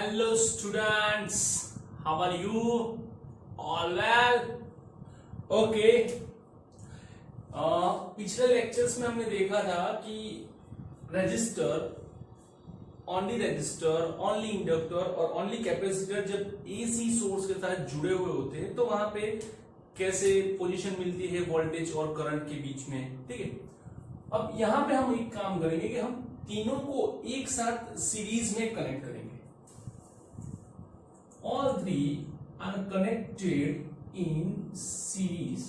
Hello students, how are you? All well? Okay. पिछले lectures में हमने देखा था कि रेजिस्टर, ओनली इंडक्टर और ओनली कैपेसिटर जब एसी सोर्स के साथ जुड़े हुए होते हैं तो वहां पे कैसे पोजीशन मिलती है वोल्टेज और करंट के बीच में। ठीक है, अब यहां पे हम एक काम करेंगे कि हम तीनों को एक साथ सीरीज में कनेक्ट करेंगे। All three are connected in series.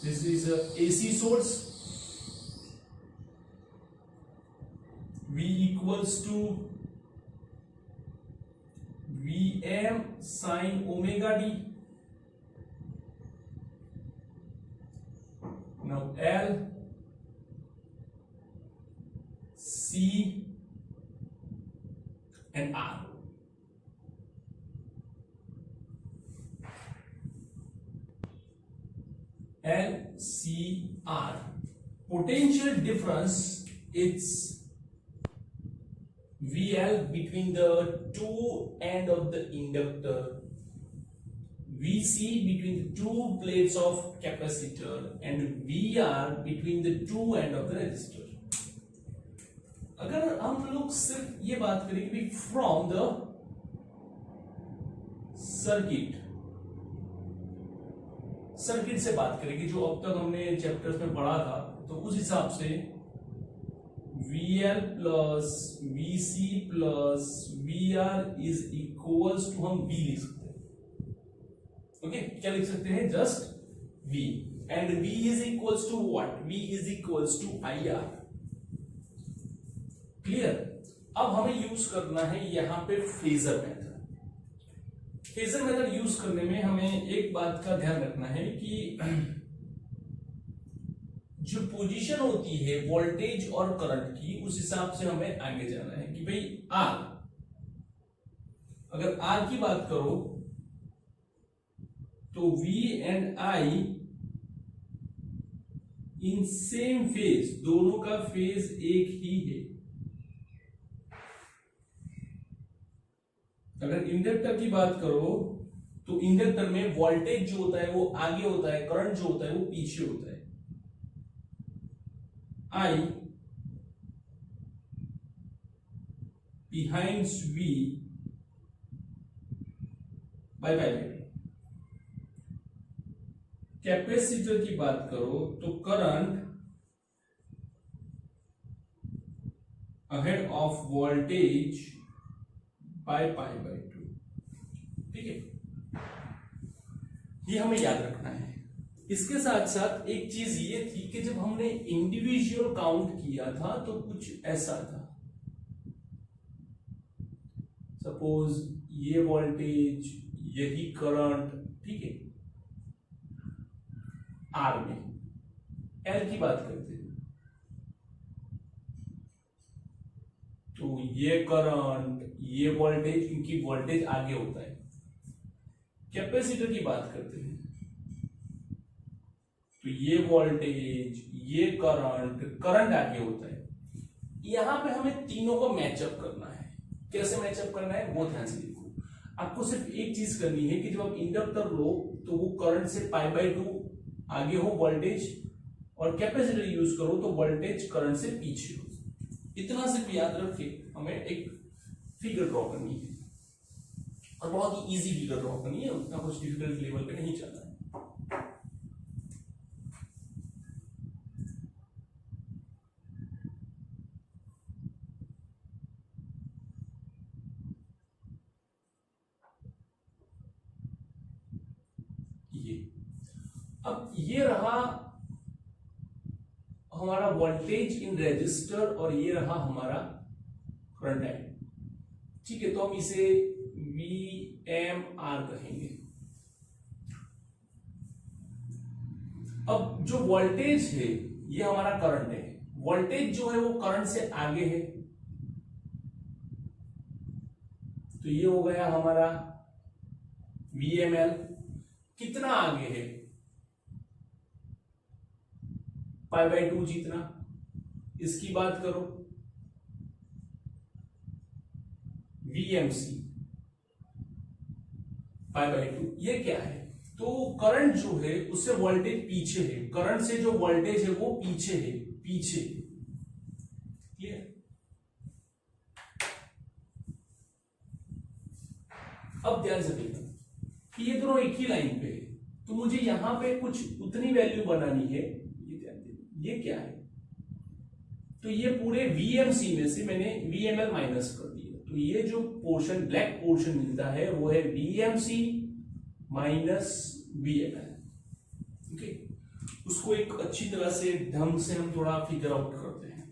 This is a AC source. V equals to Vm sin omega d. Now L, C and R. L, C, R. Potential difference is VL between the two ends of the inductor, VC between the two plates of capacitor and VR between the two ends of the resistor. अगर हम लोग सिर्फ ये बात करें कि from the circuit से बात करेंगे जो अब तक हमने चैप्टर्स में पढ़ा था, तो उस हिसाब से VL plus VC plus VR is equals to हम V लिख सकते हैं। ओके, क्या लिख सकते हैं? Just V, and V is equals to what? V is equals to IR। Clear? अब हमें यूज करना है यहां पे phasor method. Phasor method use करने में हमें एक बात का ध्यान रखना है कि जो पोजीशन होती है वोल्टेज और करंट की, उस हिसाब से हमें आगे जाना है कि भाई R, अगर R की बात करो तो V and I in same phase, दोनों का फेज एक ही है। अगर इंडक्टर की बात करो तो इंडक्टर में वोल्टेज जो होता है वो आगे होता है, करंट जो होता है वो पीछे होता है। I behind V by capacitor की बात करो तो current ahead of voltage by pi by 2। ठीक है, ये हमें याद रखना है। इसके साथ साथ एक चीज ये थी कि जब हमने इंडिविजुअल काउंट किया था तो कुछ ऐसा था, सपोज ये वोल्टेज, यही करंट, ठीक है, R में। L की बात करते हैं तो ये करंट, ये वोल्टेज, क्योंकि वोल्टेज आगे होता है। कैपेसिटर की बात करते हैं तो ये वोल्टेज, ये करंट आगे होता है। यहां पे हमें तीनों को मैचअप करना है। कैसे मैचअप करना है वो ध्यान से देखो। आपको सिर्फ एक चीज करनी है कि जब आप इंडक्टर लो तो वो करंट से पाई बाय 2 आगे हो वोल्टेज, और कैपेसिटर यूज करो तो वोल्टेज करंट से पीछे हो। इतना सिर्फ याद रखिए, हमें एक फिगर ड्रॉ करनी है और बहुत ही इजी फिगर ड्रॉ करनी है, उतना कुछ डिफिकल्ट लेवल पे नहीं चलना है। अब ये रहा हमारा वोल्टेज इन रेजिस्टर और ये रहा हमारा करंट है। ठीक है, तो हम इसे VMR कहेंगे। अब जो वोल्टेज है ये हमारा करंट है। वोल्टेज जो है वो करंट से आगे है, तो ये हो गया हमारा VML। कितना आगे है? π/2 जितना। इसकी बात करो VMC π/2, ये क्या है? तो करंट जो है उससे वोल्टेज पीछे है, करंट से जो वोल्टेज है वो पीछे है, पीछे। क्लियर? अब ध्यान से देखना कि ये दोनों एक ही लाइन पे है, तो मुझे यहां पे कुछ उतनी वैल्यू बनानी है। ये ध्यान देना, ये क्या है? तो ये पूरे VMC में से मैंने VML माइनस कर दिया, तो ये जो पोर्शन ब्लैक पोर्शन मिलता है वो है VMC माइनस VML। ओके, उसको एक अच्छी तरह से ढंग से हम थोड़ा फिगर आउट करते हैं।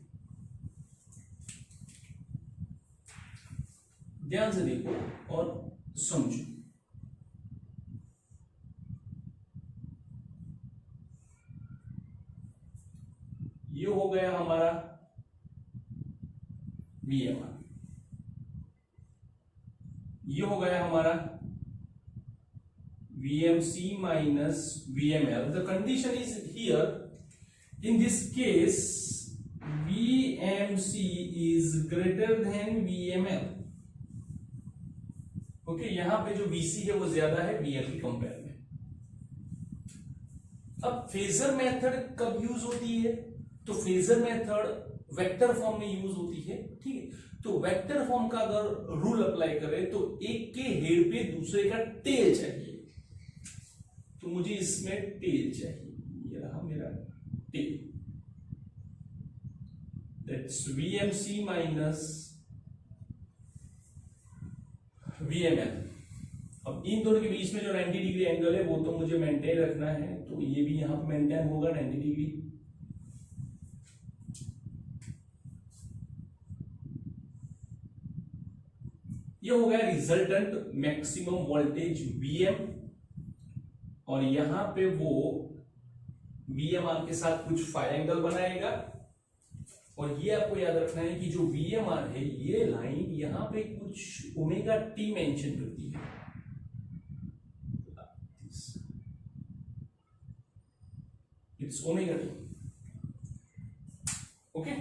ध्यान से देखो और समझो। ये हो गया हमारा VMR, ये हो गया हमारा VMC minus VML. The condition is here, in this case VMC is greater than VML. Okay, यहां पे जो VC है वो ज्यादा है VL की कंपेयर में। अब फेजर मेथड कब यूज होती है? तो फेजर मेथड वेक्टर फॉर्म में यूज होती है। ठीक है, तो वेक्टर फॉर्म का अगर रूल अप्लाई करें तो एक के हेड पे दूसरे का टेल चाहिए, तो मुझे इसमें टेल चाहिए। ये रहा मेरा tail, that's VMC minus VML। अब इन दोनों के बीच में जो 90 डिग्री एंगल है वो तो मुझे मेंटेन रखना है, तो ये भी यहां पे मेंटेन होगा 90 डिग्री। ये हो गया रिजल्टेंट मैक्सिमम वोल्टेज VM, और यहां पे वो VMR के साथ कुछ फाई एंगल बनाएगा। और ये आपको याद रखना है कि जो VMR है ये लाइन यहां पे कुछ ओमेगा T मेंशन करती है। It's omega T। ओके,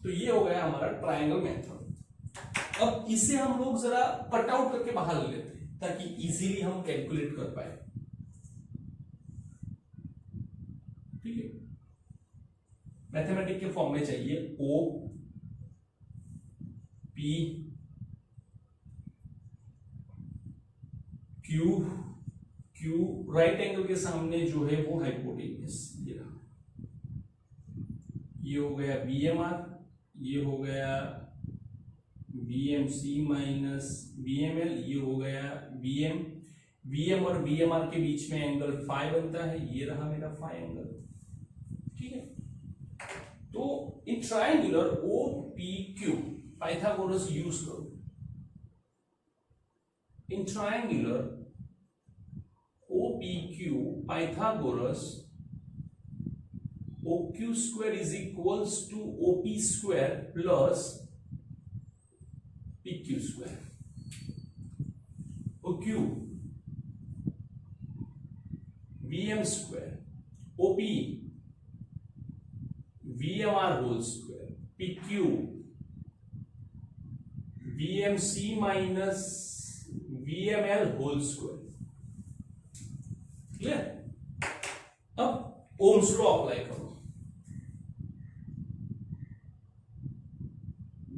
तो ये हो गया हमारा ट्रायंगल मेथड। अब इसे हम लोग जरा कट आउट करके बाहर ले लेते हैं ताकि इजीली हम कैलकुलेट कर पाए। ठीक है, मैथमेटिक के फॉर्म में चाहिए O P Q, right angle के सामने जो है वो हाइपोटेन्यूस। ये हो गया VMR, ये हो गया VMC माइनस VML, ये हो गया VM और VMR के बीच में एंगल फाई बनता है, ये रहा मेरा फाई एंगल। ठीक है, तो in triangular OPQ Pythagoras use करो। In triangular OPQ Pythagoras, OQ square is equals to OP square plus PQ square। OQ VM square, OP VMR whole square, PQ VMC minus VML whole square। Clear? अब Ohm's law apply करो।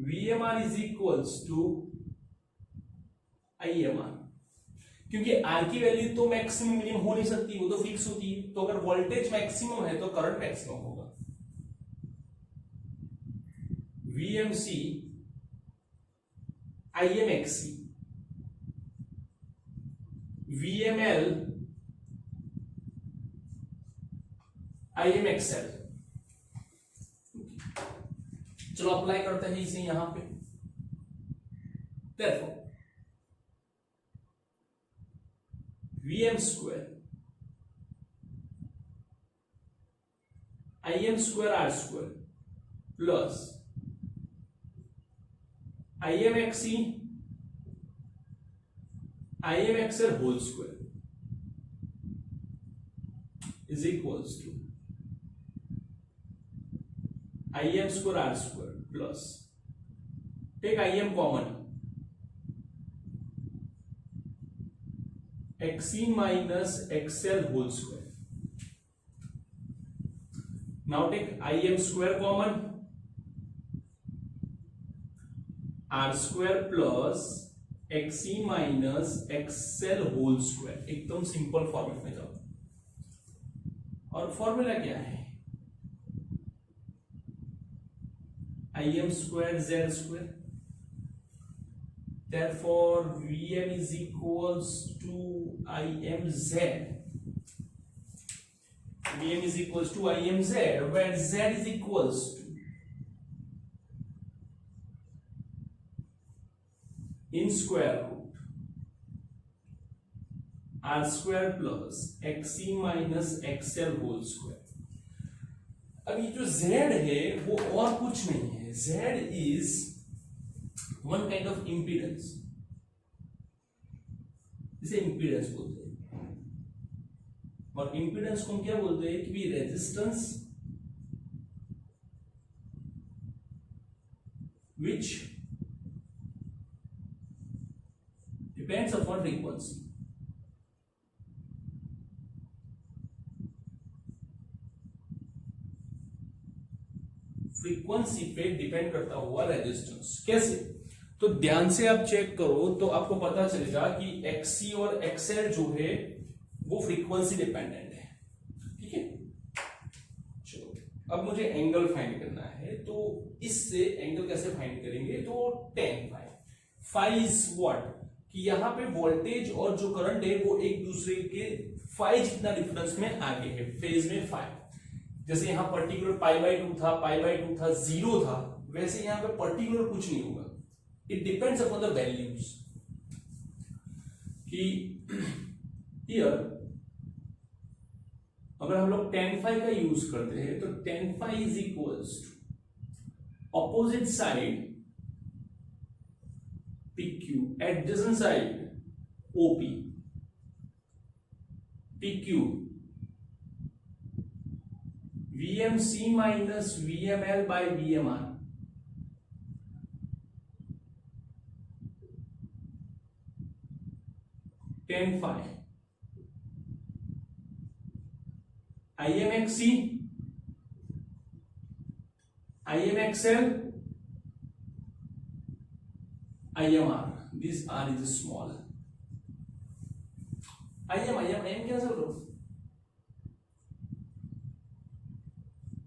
VMR is equals to IMR, क्योंकि R की value तो maximum minimum हो नहीं सकती, वो तो फिक्स होती है। तो अगर वोल्टेज मैक्सिमम है तो करंट मैक्सिमम होगा। VMC IMXC VML IMXL। चलो अप्लाई करते हैं इसे यहां पे। Therefore VM square IM square R square plus IMXC im xl whole square is equals to im square r square plus, take im common, xc minus xl whole square. Now take im square common, r square plus xc minus xl whole square. एकदम simple format में जाओ. और formula क्या है? im square z square. Therefore vm is equals to imz. Vm is equals to imz, where z is equals to in square root r square plus xc minus xl whole square. अब ये जो z है वो और कुछ नहीं है. z is one kind of impedance. इसे impedance बोलते हैं. और इंपीडेंस को हम क्या बोलते हैं कि resistance which depends upon frequency. Frequency पे डिपेंड करता हुआ रेजिस्टेंस. कैसे? तो ध्यान से आप चेक करो तो आपको पता चलेगा कि XC और XL जो है वो फ्रीक्वेंसी डिपेंडेंट है. ठीक है. चलो अब मुझे एंगल फाइंड करना है. तो इससे एंगल कैसे फाइंड करेंगे? तो tan phi. Phi is what? कि यहां पे वोल्टेज और जो करंट है वो एक दूसरे के फाई जितना डिफरेंस में आगे है, फेज में फाई. जैसे यहां पर्टिकुलर π/2 था, π/2 था, 0 था, वैसे यहां पे पर्टिकुलर कुछ नहीं होगा. It depends upon the values. कि हियर अगर हम लोग tan फाई का यूज करते हैं तो tan phi is equals to opposite side PQ, adjacent side OP, PQ VMC minus VML by VMR. tan phi IMXC, IMXL, IMR. This R is small. IM cancel करो.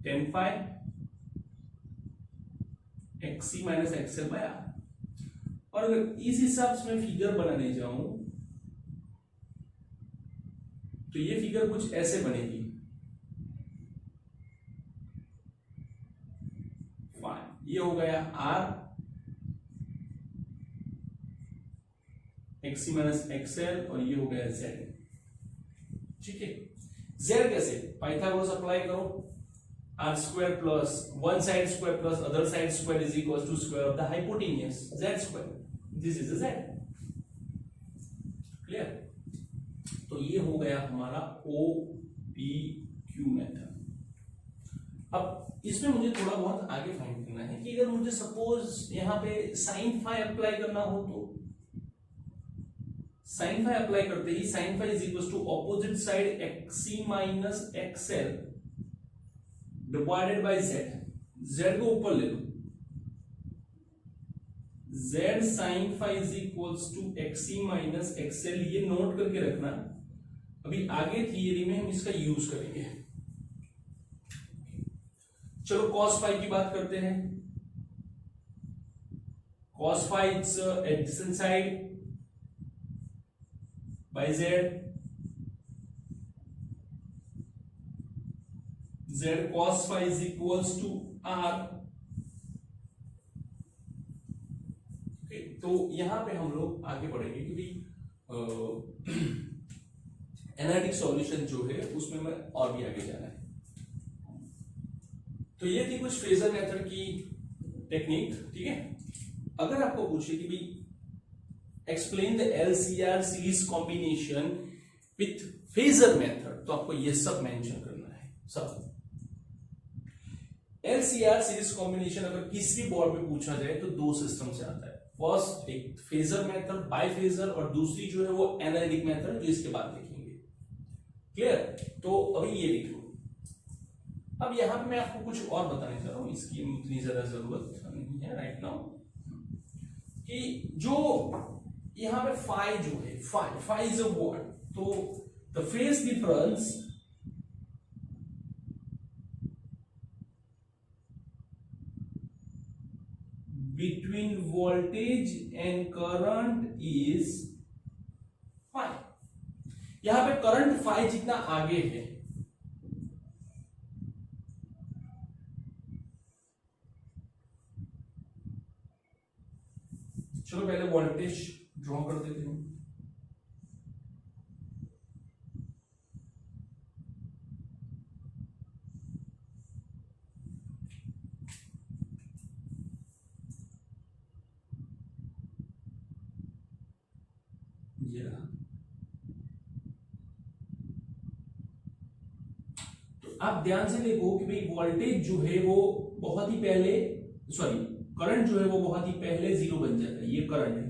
tan phi XC minus XL by R. और अगर इस हिसाब से मैं figure बनाने जाऊं तो ये फिगर कुछ ऐसे बनेगी. फाइन. ये हो गया R XC माइनस XL और ये हो गया Z. ठीक है. Z कैसे? पाइथागोरस अप्लाई करो. R square plus one side square plus other side square is equals to square of the hypotenuse Z square. This is the Z. Clear? तो ये हो गया हमारा OPQ मेथड. अब इसमें मुझे थोड़ा बहुत आगे फाइंड करना है कि अगर मुझे सपोज यहाँ पे sin phi अप्लाई करना हो तो sin phi अप्लाई करते ही sin phi is equals to opposite side XC minus XL divided by Z. Z को ऊपर ले लो. Z sin phi is equals to XC minus XL. ये नोट करके रखना. अभी आगे थियरी में हम इसका यूज करेंगे. चलो cos phi की बात करते हैं. cos phi it's adjacent side by Z. Z cos phi is equals to R. okay, तो यहां पे हम लोग आगे बढ़ेंगे क्योंकि एनालिटिक सॉल्यूशन जो है उसमें मैं और भी आगे जाना है. तो ये थी कुछ फेजर मेथड की टेक्निक. ठीक है. अगर आपको पूछे कि भाई explain the LCR series combination with phasor method, तो आपको ये सब मेंशन करना है। सब LCR सीरीज कॉम्बिनेशन अगर किसी भी बोर्ड में पूछा जाए तो दो सिस्टम से आता है। फर्स्ट एक फेजर मेथड बाय फेजर, और दूसरी जो है वो एनालिटिक मेथड, जो इसके बाद लिखेंगे। क्लियर? तो अभी ये लिख लो। अब यहां पे मैं आपको कुछ और बताने जा रहा हूं, इसकी इतनी ज्यादा जरूरत नहीं है राइट नाउ, कि जो यहां पे फाई जो है, फाई इज अ वर्ड, तो the phase difference between voltage and current is phi। यहां पे करंट फाई जितना आगे है, चलो पहले वोल्टेज ड्रॉ कर देते हैं। ये रहा। तो आप ध्यान से देखो कि भाई वोल्टेज जो है वो बहुत ही पहले, सॉरी करंट जो है वो बहुत ही पहले जीरो बन जाता है, ये करंट है,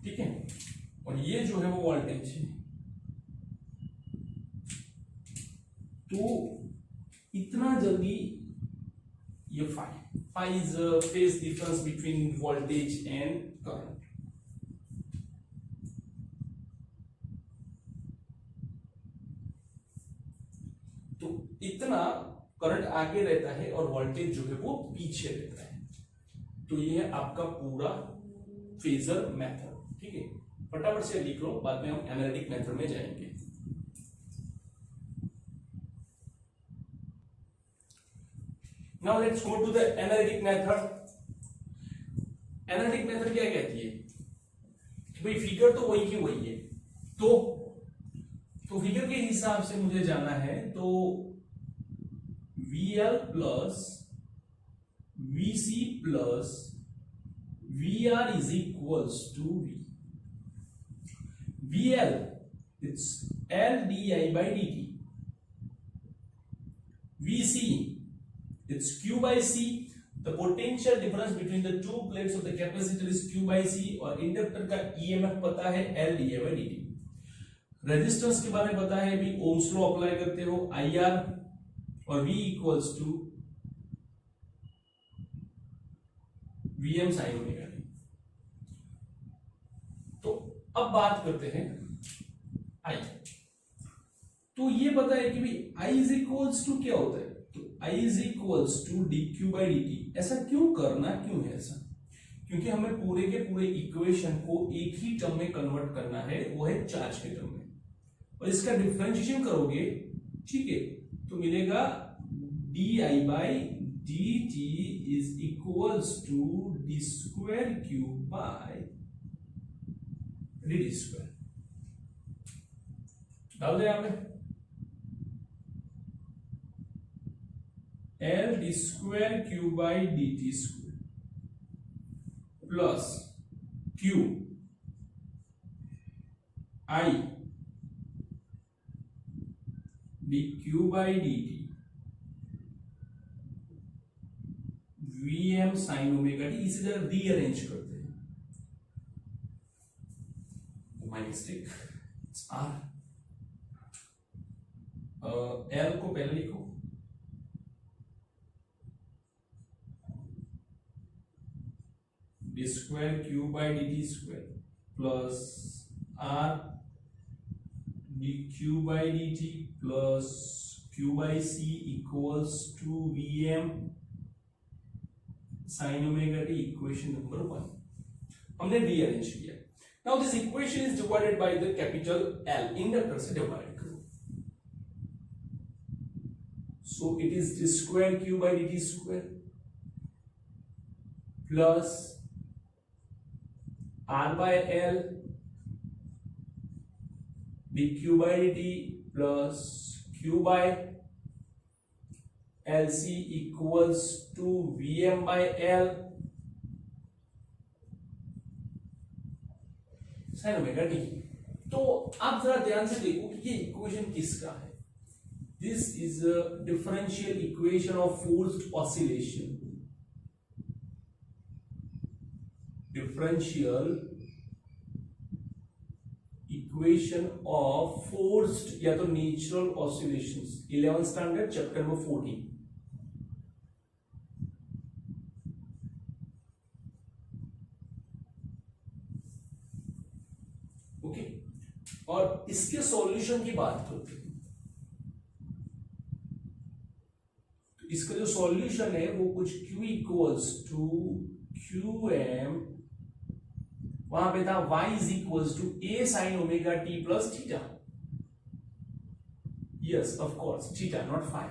ठीक है, और ये जो है वो वोल्टेज है। तो इतना जल्दी ये phi is phase difference between voltage and current. तो इतना करंट आगे रहता है और वोल्टेज जो है वो पीछे रहता है। तो ये है आपका पूरा फेजर मेथड, ठीक है। फटाफट से लिख लो, बाद में हम एनालिटिक मेथड में जाएंगे। Now let's go to the analytic method. Analytic method क्या कहती है कि भाई फिगर तो वही की वही है, तो फिगर के हिसाब से मुझे जाना है, तो VL plus VC plus VR is equals to V। VL it's L di by dt, VC it's Q by C, the potential difference between the two plates of the capacitor is Q by C, और inductor का EMF पता है L di by dt। Resistance के बारे में पता है, भी ओम्स लॉ अप्लाई करते हो, IR और V equals to VM sine omega T. तो अब बात करते हैं I। तो ये पता है कि भाई I इज इक्वल्स टू क्या होता है, तो I is equals to dq by dt। ऐसा क्यों करना, क्यों है ऐसा? क्योंकि हमें पूरे के पूरे इक्वेशन को एक ही टर्म में कन्वर्ट करना है, वो है चार्ज के टर्म में, और इसका डिफरेंशिएशन करोगे, ठीक है, तो मिलेगा di by dt is equals to d square q by dt square। डाल दे यहां पे L d square q by dt square plus q I dq by dt Vm sine omega T. इसी तरह रीअरेंज करते हैं, माय मिस्टेक, R L को पहले लिखो, D square Q by D T square plus R D Q by D T plus Q by C equals to Vm sine omega T. Equation number 1 हमने rearrange किया। Now this equation is divided by the capital L, inductor से divide करो, so it is D square Q by D T square plus R by L D Q by D T plus Q by LC equals to Vm by L sin omega T. तो आप जरा ध्यान से देखो कि ये equation किसका है। This is a differential equation of forced oscillation. Differential equation of forced या तो natural oscillations, 11th standard chapter number 14। Okay, और इसके सॉल्यूशन की बात करते हैं। तो इसका जो सॉल्यूशन है वो कुछ Q इक्वल्स टू QM, वहां पे था y is equals to a sin omega t plus theta. Yes of course theta not phi.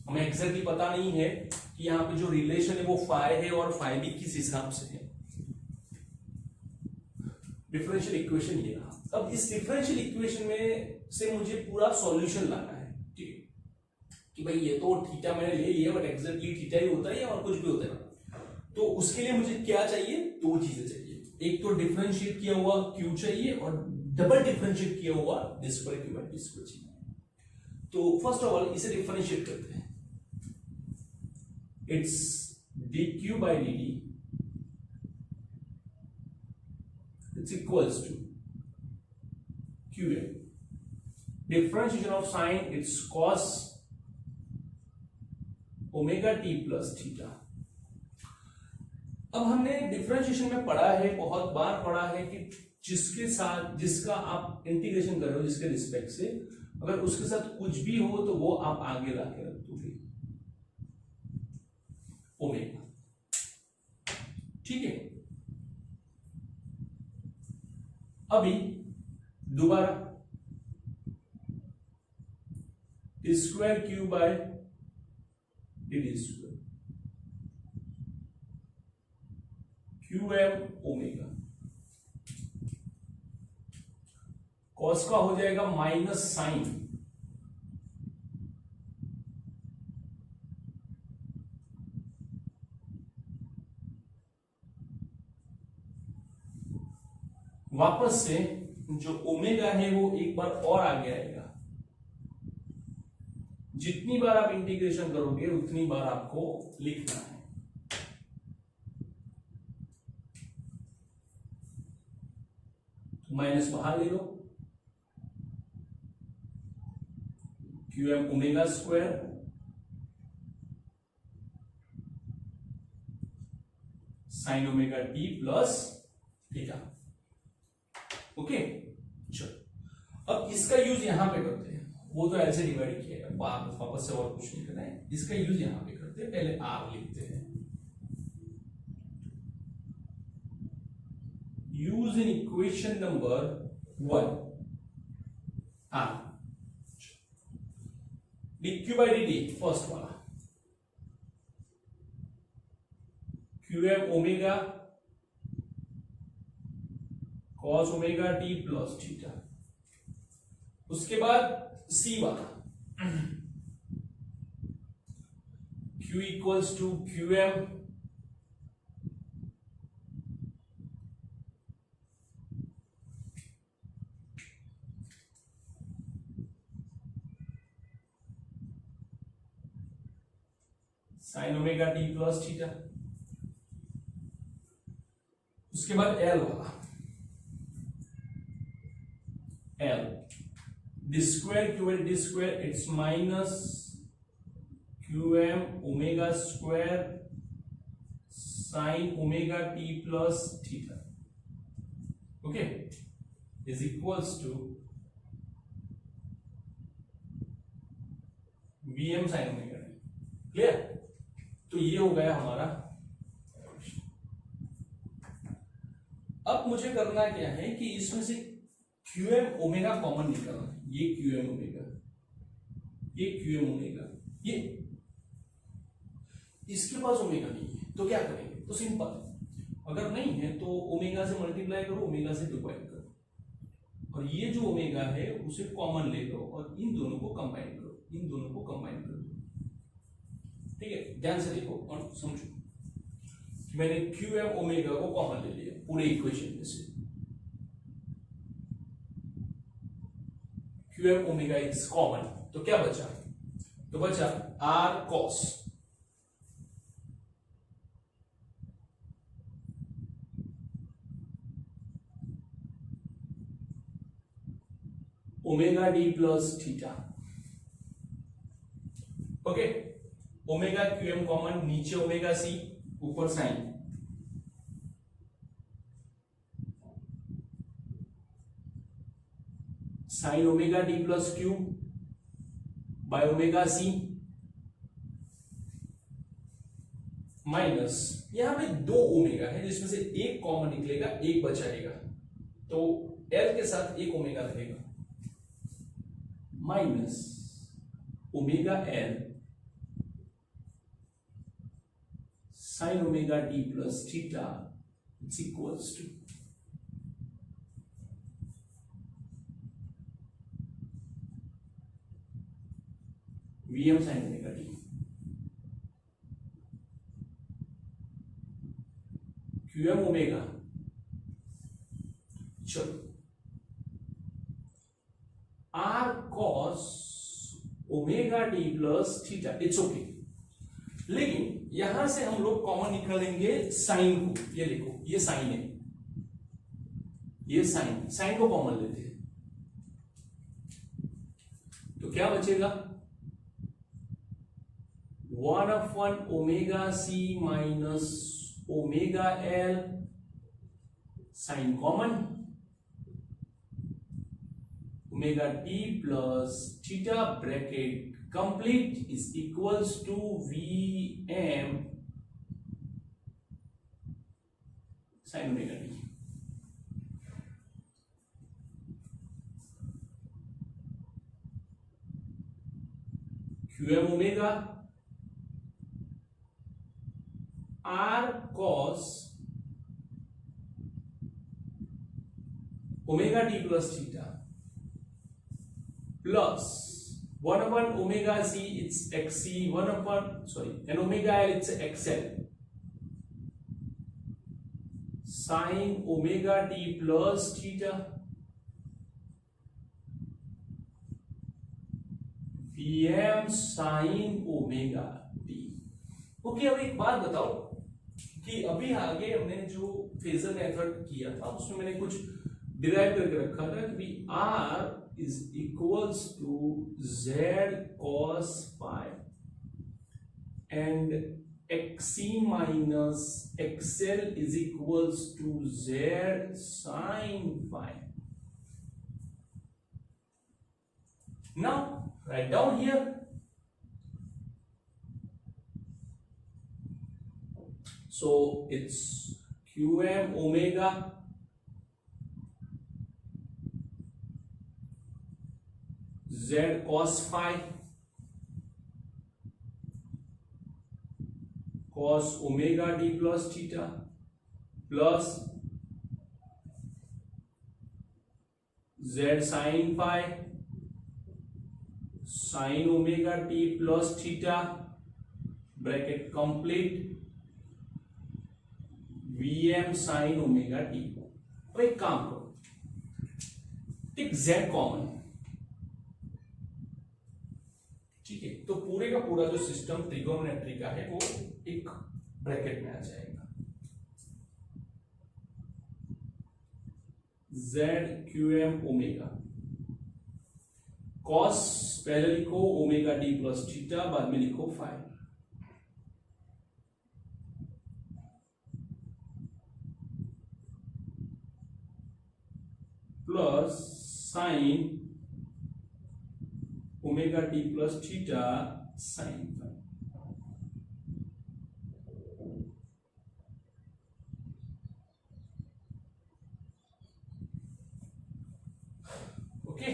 हमें एग्जैक्टली पता नहीं है कि यहां पे जो रिलेशन है वो फाई है और फाई भी किस हिसाब से है। डिफरेंशियल इक्वेशन ये रहा। अब इस डिफरेंशियल इक्वेशन में से मुझे पूरा सॉल्यूशन लाना है, ठीक है, कि भाई ये तो थीटा मैंने ले लिया बट एग्जैक्टली थीटा ही होता है या और कुछ भी होता है। तो उसके लिए मुझे क्या चाहिए, दो चीजें चाहिए। एक तो डिफरेंशिएट किया हुआ Q चाहिए और डबल डिफरेंशिएट किया हुआ d square Q by d square चाहिए। तो फर्स्ट ऑफ ऑल इसे डिफरेंशिएट करते हैं। It's dq by dt it's equals to qm. Differentiation of sine, it's cos omega t plus theta. अब हमने डिफरेंशिएशन में पढ़ा है, बहुत बार पढ़ा है कि जिसके साथ जिसका आप इंटीग्रेशन कर रहे हो जिसके रिस्पेक्ट से, अगर उसके साथ कुछ भी हो तो वो आप आगे ला के रख दोगे ओमेगा, ठीक है। अभी दोबारा D square Q by D square QM omega, cos का हो जाएगा माइनस साइन वापस से जो ओमेगा है वो एक बार और आगे आएगा। जितनी बार आप इंटीग्रेशन करोगे उतनी बार आपको लिखना है। माइनस बाहर ले लो, QM omega square sine omega T plus theta. Okay, चलो अब इसका यूज यहां पे करते हैं। वो तो ऐसे डिवाइड किया है, वापस से और कुछ नहीं करना है। इसका यूज यहां पे करते हैं। पहले आर लिखते हैं। Use in equation number 1 R dq by dt, first वाला QM omega cos omega t plus theta. उसके बाद C वाला Q equals to QM sine omega T plus theta. उसके बाद L वाला L D square Q D square, it's minus QM omega square sine omega T plus theta, okay, is equals to VM sine omega T. Clear? तो ये हो गया हमारा। अब मुझे करना क्या है कि इसमें से QM ओमेगा कॉमन निकालना है। ये QM ओमेगा, ये QM ओमेगा, ये इसके पास ओमेगा नहीं है तो क्या करेंगे? तो सिंपल, अगर नहीं है तो ओमेगा से मल्टीप्लाई करो, ओमेगा से डिवाइड करो, और ये जो ओमेगा है उसे कॉमन ले लो और इन दोनों को कंबाइन करो, इन दोनों को कंबाइन कर दो। ठीक है, ध्यान से देखो और समझो कि मैंने QM ओमेगा को कॉमन ले लिया पूरे इक्वेशन में से। Q M omega is common, तो क्या बचा? तो बचा R cos omega D plus theta. Okay, omega Q M common, नीचे ओमेगा सी, ऊपर sine, sine omega D plus Q by omega C minus, यहां पे दो ओमेगा है जिसमें से एक कॉमन निकलेगा, एक बचाएगा, तो एल के साथ एक ओमेगा लगेगा, minus omega L sine omega D plus theta it's equals to VM sine omega D. QM omega, चलो R cos omega D plus theta, it's okay. लेकिन यहां से हम लोग कॉमन निकालेंगे साइन को, ये देखो ये साइन है, ये साइन, साइन को कॉमन लेते हैं, तो क्या बचेगा? 1/1 omega C minus omega L, sine common, omega T plus theta bracket complete is equals to V M sine omega T. Q M omega R cos omega T plus theta plus 1/1 omega C it's xc, 1/1 sorry and omega l it's xl sin omega t plus theta vm sin omega t। Okay, अब एक बात बताओ कि अभी आगे हमने जो phasor method किया था उसमें मैंने कुछ डिराइव करके रखा था कि r is equals to z cos phi and xc minus xl is equals to z sin phi. Now write down here. So it's qm omega z cos phi cos omega d plus theta plus z sin phi sin omega t plus theta bracket complete vm sin omega t। अब एक काम करो, टिक z common, ठीक है, तो पूरे का पूरा जो सिस्टम ट्रिगोनोमेट्री का है वो एक ब्रैकेट में आ जाएगा, z qm ओमेगा cos पहले लिखो ओमेगा डी प्लस थीटा, बाद में लिखो phi, plus sine omega T plus theta sine phi. Okay,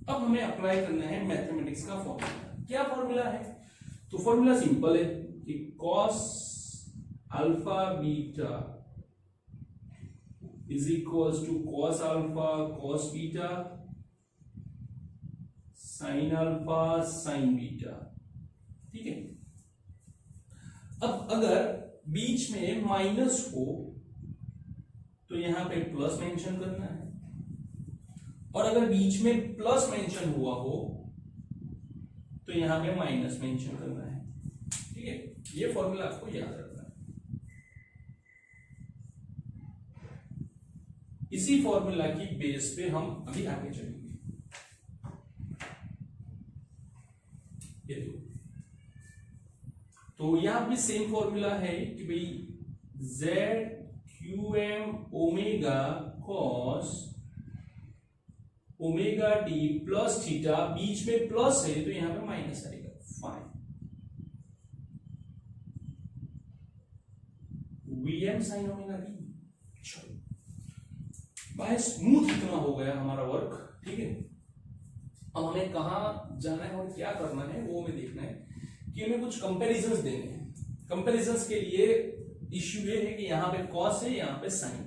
अब हमें अप्लाई करना है मैथमेटिक्स का फॉर्मूला। क्या फॉर्मूला है? तो फॉर्मूला सिंपल है कि cos alpha beta is equals to cos alpha cos beta sine alpha sine beta. ठीक है, अब अगर बीच में माइनस हो तो यहां पे प्लस मेंशन करना है, और अगर बीच में प्लस मेंशन हुआ हो तो यहां पे माइनस मेंशन करना है। ठीक है, ये फॉर्मूला आपको याद रखना है। इसी फॉर्मूला की बेस पे हम अभी आगे चलेंगे। ये देखो, तो यहां भी सेम फॉर्मूला है कि भाई z QM omega cos omega T plus theta, बीच में प्लस है तो यहां पे माइनस आएगा, fine Vm sine omega T. चलो भाई, स्मूथ इतना हो गया हमारा वर्क। ठीक है, अब हमें कहां जाना है और क्या करना है वो हमें देखना है कि हमें कुछ कंपैरिजंस देने हैं। कंपैरिजंस के लिए इश्यू ये है कि यहां पे कॉस है, यहां पे साइन।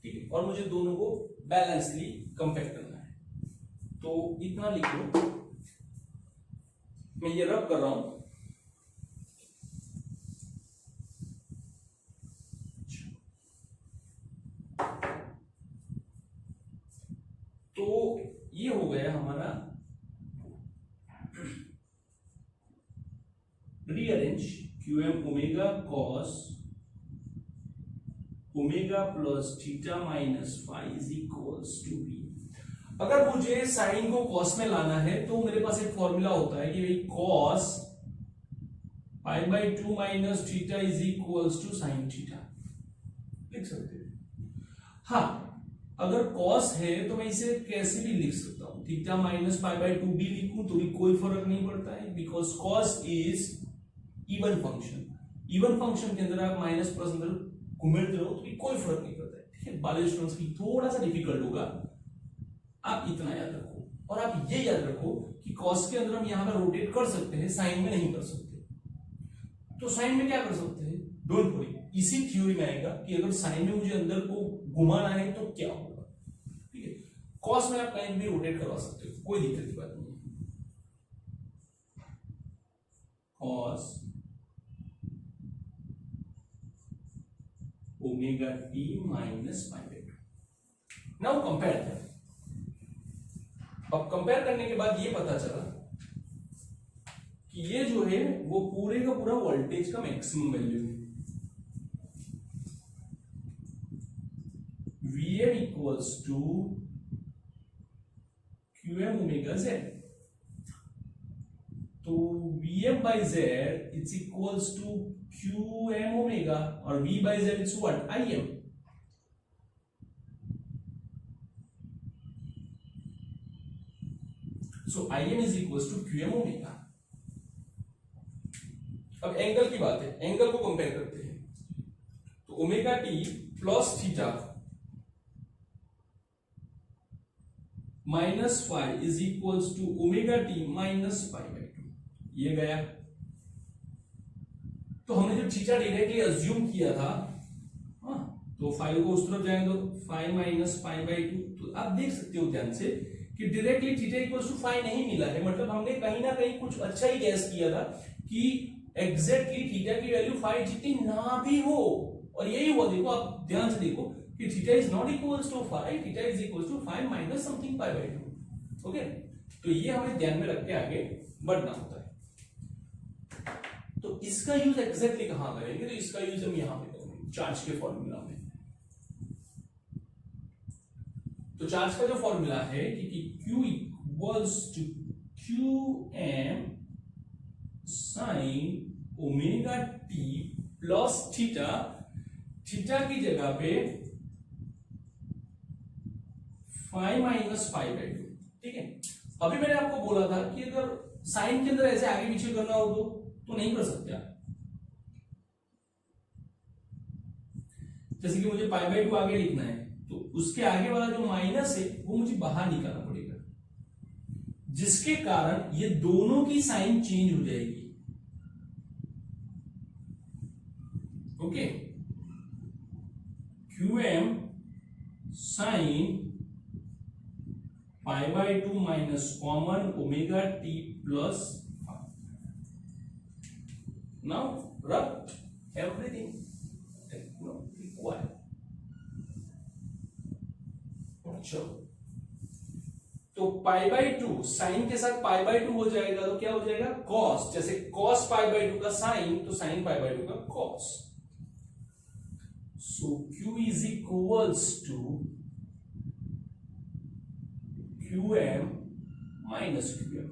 ठीक है, और मुझे दोनों को बैलेंसली कंपेयर करना है। तो इतना लिख लो, मैं ये रब कर रहा हूं। तो ये हो गया हमारा rearrange QM omega cos omega plus theta minus phi is equals to B. अगर मुझे साइन को कॉस में लाना है तो मेरे पास एक फॉर्मूला होता है कि भाई cos pi by 2 minus theta is equals to sine theta, लिख सकते हैं। हाँ, अगर कॉस है तो मैं इसे कैसे भी लिख सकता हूं, थीटा माइनस पाई बाई 2 भी लिखूं तो भी कोई फर्क नहीं पड़ता है, because cos is even function. Even function के अंदर आप माइनस प्लस अंदर घुमेड़ते रहो तो भी कोई फर्क नहीं पड़ता है। ठीक है, बाले स्टूडेंट्स की थोड़ा सा डिफिकल्ट होगा, आप इतना याद रखो। और आप ये याद रखो कि कॉस के अंदर हम यहां पर रोटेट कर सकते हैं, साइन में नहीं कर सकते। तो साइन में क्या कर सकते हैं, डोंट वरी, इसी थ्योरी में आएगा कि अगर साइन में मुझे अंदर को घुमाना है तो क्या होगा। ठीक है, कॉस में आप कहीं भी रोटेट करवा सकते हो, कोई दिक्कत की बात नहीं है। Cos omega T minus pi by 2। Now compare that. अब कंपेयर करने के बाद ये पता चला कि ये जो है वो पूरे का पूरा वोल्टेज का मैक्सिमम वैल्यू है। Vm equals to QM omega Z। तो Vm by Z it's equals to QM omega और V by Z it's what, Im। So Im is equals to QM omega. अब एंगल की बात है, angle को compare करते हैं। तो omega T plus theta minus five is equals to omega T minus pi by 2। ये गया। तो हमने जो थीटा डायरेक्टली अज्यूम किया था, हाँ, तो फाइव को उस तरफ जाएंगे तो फाइव माइनस पाई बाई 2। तो आप देख सकते हो ध्यान से कि directly theta equals to five नहीं मिला है, मतलब हमने कहीं ना कहीं कुछ अच्छा ही गैस किया था कि एग्जैक्टली थीटा की वैल्यू फाइव जितनी ना भी हो, और यही हुआ। देखो, आप ध्यान से देखो कि theta is not equals to five, theta is equals to five minus something pi by 2। Okay, तो ये हमें ध्यान में रख के आगे बढ़ना होता है। तो इसका यूज एग्जैक्टली कहां करेंगे, तो इसका यूज हम यहां पे करेंगे चार्ज के फॉर्मूला में। तो चार्ज का जो फॉर्मूला है कि Q equals to QM sine omega T plus theta, theta की जगह पे फाइव माइनस फाइव बाई 2। ठीक है, अभी मैंने आपको बोला था कि अगर साइन के अंदर ऐसे आगे पीछे करना हो तो नहीं कर सकते आप। जैसे कि मुझे पाई बाई 2 आगे लिखना है तो उसके आगे वाला जो माइनस है वो मुझे बाहर निकालना पड़ेगा, जिसके कारण ये दोनों की साइन चेंज हो जाएगी। Okay, QM sign pi by 2 minus common omega T plus. Now रब एवरीथिंग रिक्वायर्ड। चलो तो पाई बाई टू, साइन के साथ पाई बाई टू हो जाएगा तो क्या हो जाएगा कॉस, जैसे कॉस पाई बाई टू का साइन तो साइन पाई बाई टू का cos. So Q is equals to QM minus QM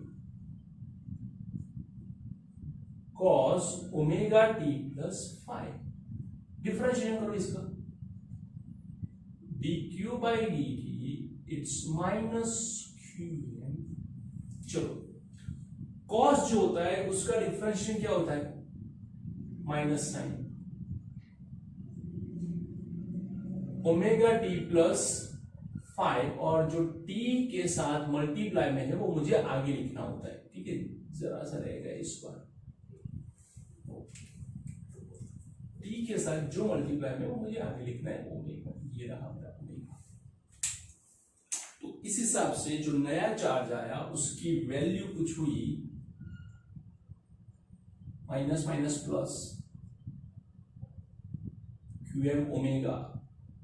cos omega T plus five. Differentiation करो इसका, dq by dt it's minus QM। चलो cos जो होता है उसका डिफरेंशिएशन क्या होता है, minus sign omega T plus five, और जो t के साथ मल्टीप्लाई में है वो मुझे आगे लिखना होता है, ठीक है। जरा सा रहेगा इस बार, t के साथ जो मल्टीप्लाई में वो मुझे आगे लिखना है ओमेगा, ये रहा मेरा ओमेगा। तो इस हिसाब से जो नया चार्ज आया उसकी वैल्यू कुछ हुई minus minus plus QM omega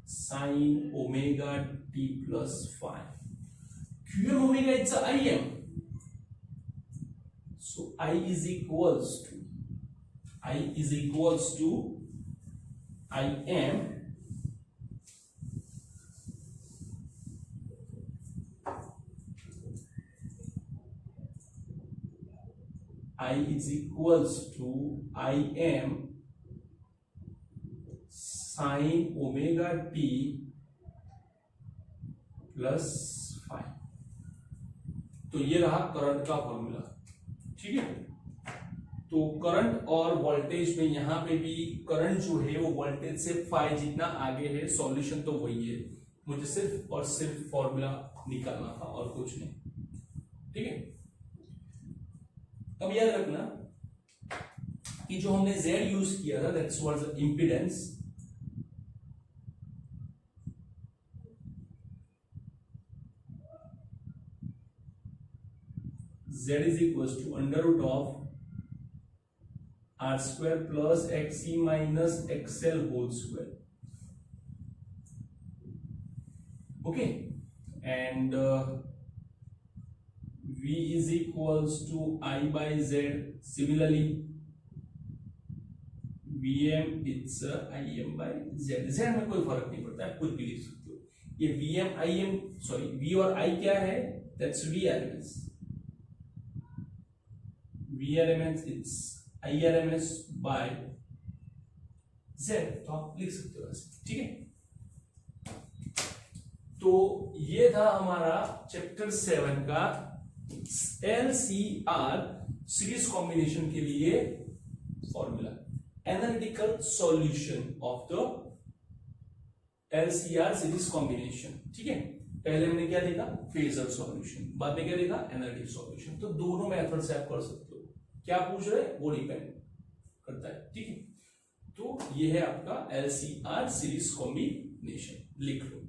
sine omega T plus five. QM omega it's a IM, so I is equals to IM I is equals to IM sin omega T plus five. तो ये रहा current का formula, ठीक है। तो current और voltage में यहां पे भी करंट जो है वो वोल्टेज से फाइव जितना आगे है, सॉल्यूशन तो वही है, मुझे सिर्फ और सिर्फ फॉर्मूला निकालना था और कुछ नहीं, ठीक है। अब याद रखना कि जो हमने Z यूज किया था that's was impedance, Z is equals to under root of R square plus XC minus XL whole square, okay, and V is equals to I by Z. Similarly VM it's IM by Z। Z में कोई फर्क नहीं पड़ता है, कुछ भी लिख सकते हो। ये VM IM सॉरी V और I क्या है, that's VRMS, VRMS it's IRMS by Z, तो आप लिख सकते हो ऐसे, ठीक है। तो ये था हमारा चैप्टर 7 का LCR सीरीज कॉम्बिनेशन के लिए formula, analytical solution of the LCR series combination, ठीक है। पहले हमने क्या देखा, फेजर सॉल्यूशन, बाद में क्या देखा, एनालिटिकल सॉल्यूशन। तो दोनों मेथड से आप कर सकते हो, क्या पूछ रहे हैं वो डिपेंड करता है, ठीक है। तो ये है आपका LCR सीरीज कॉम्बिनेशन, लिख लो।